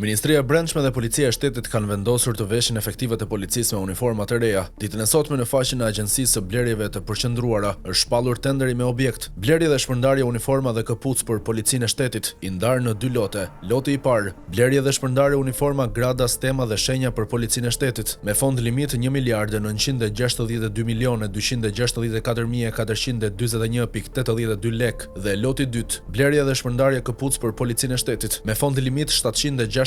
Ministria e Brendshme dhe Policia e Shtetit kanë vendosur të veshin efektivet e policisë me uniforma të reja. Ditën e sotme në faqen e Agjencisë së Blerjeve të Përqendruara është shpallur tenderi me objekt. Blerje dhe shpërndarje uniforma dhe këpucë për Policinë e Shtetit, i ndarë në 2 lote. Loti i parë, blerje dhe shpërndarje uniforma, grada, stema dhe shenja për Policinë e Shtetit, me fond limit 1.962.264.421.82 lek, dhe loti i dytë, blerje dhe shpërndarje këpucë për Policinë e Shtetit, me fond limit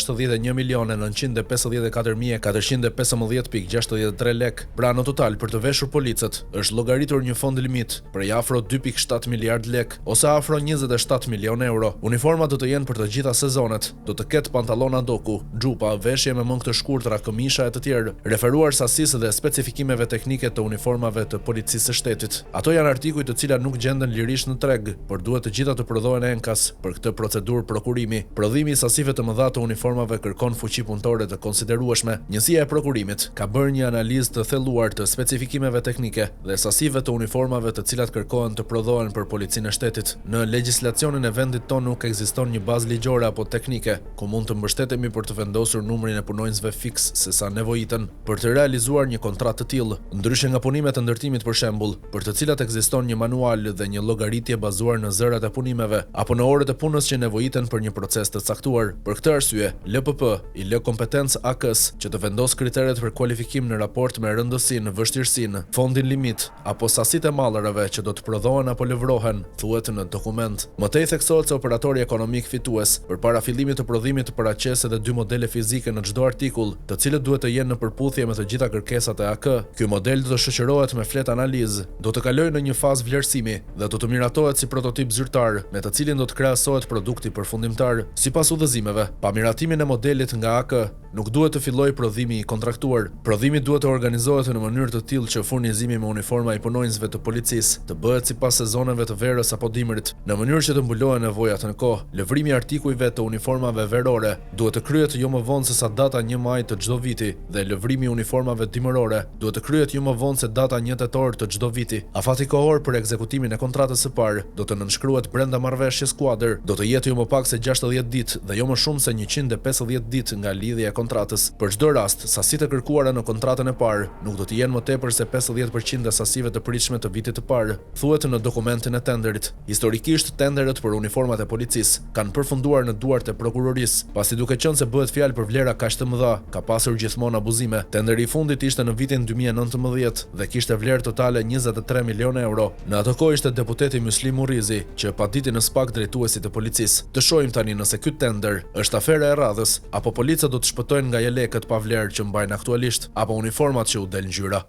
761.954.415.63 lek. Pra në total për të veshur policët është llogaritur një fond limit prej afro 2.7 miliard lek ose afro 27 milion euro. Uniformat do të jenë për të gjitha sezonet, do të ketë pantallona doku, xhupa, veshje me mëngë të shkurtra, këmisha e të tjerë, referuar sasisë dhe specifikimeve teknike të uniformave të Policisë së Shtetit. Ato janë artikuj të cilat nuk gjenden lirisht në treg, por duhet të gjitha të prodhohen enkas. Për këtë procedurë prokurimi, prodhimi i sasive të mëdha të uniformave kërkon fuqi punëtore të konsiderueshme. Njësia e prokurimit ka bërë një analizë të thelluar të specifikimeve teknike dhe sasive të uniformave të cilat kërkohen të prodhohen për Policinë e Shtetit. Në legjislacionin e vendit tonë nuk ekziston një bazë ligjore apo teknike ku mund të mbështetemi për të vendosur numrin e punonjësve fiks se sa nevojiten për të realizuar një kontratë të tillë, ndryshe nga punimet e ndërtimit për shembull, për të cilat ekziston një manual dhe një llogaritje bazuar në zërat e punimeve apo në orët e punës që nevojiten për një proces të caktuar. Për këtë arsye, LPP i lë kompetencë AK-s që të vendos kriteret për kualifikim në raport me rëndësinë, vështirësinë, fondin limit apo sasitë e mallrave që do të prodhohen apo lëvrohen, thuhet në dokument. Më tej theksohet se operatori ekonomik fitues përpara fillimit të prodhimit të paraqes edhe 2 modele fizike në çdo artikull, të cilët duhet të jenë në përputhje me të gjitha kërkesat e AK. Ky model do të shoqërohet me flet analizë, do të kalojë në një fazë vlerësimi dhe do të miratohet si prototip zyrtar me të cilin do të krahasohet produkti përfundimtar. Sipas udhëzimeve, pa miratimin e modelit nga AK, nuk duhet të fillojë prodhimi i kontraktuar. Prodhimi duhet të organizohet në mënyrë të tillë që furnizimi me uniforma i punonjësve të policisë të bëhet sipas sezoneve të verës apo dimrit, në mënyrë që të mbulohen nevojat në kohë. Lëvrimi i artikujve të uniformave verore duhet të kryhet jo më vonë se sa data 1 maj të çdo viti dhe lëvrimi i uniformave dimërore duhet të kryhet jo më vonë se data 1 tetor të çdo viti. Afati kohor për ekzekutimin e kontratës së parë do të nënshkruhet brenda marrëveshjes skuadër, do të jetë jo më pak se 60 ditë dhe jo më shumë se 150 ditë nga lidhja e kontratës. Për çdo rast, sasitë e kërkuara në kontratën e parë nuk do të jenë më tepër se 50% e sasive të pritshme të vitit të parë, thuhet në dokumentin e tenderit. Historikisht, tenderet për uniformat e policisë kanë përfunduar në duart e prokurorisë, pasi duke qenë se bëhet fjalë për vlera kaq të mëdha, ka pasur gjithmonë abuzime. Tenderi i fundit ishte në vitin 2019 dhe kishte vlerë totale 23 milionë euro. Në ato kohë ishte deputeti Myslim Urrizi që paditi në SPAK drejtuesi të policisë. Të shohim tani nëse ky tender është afera e radhës apo policët do të shpëtojnë nga jelekët pa vlerë që mbajnë aktualisht apo uniformat që u del ngjyra.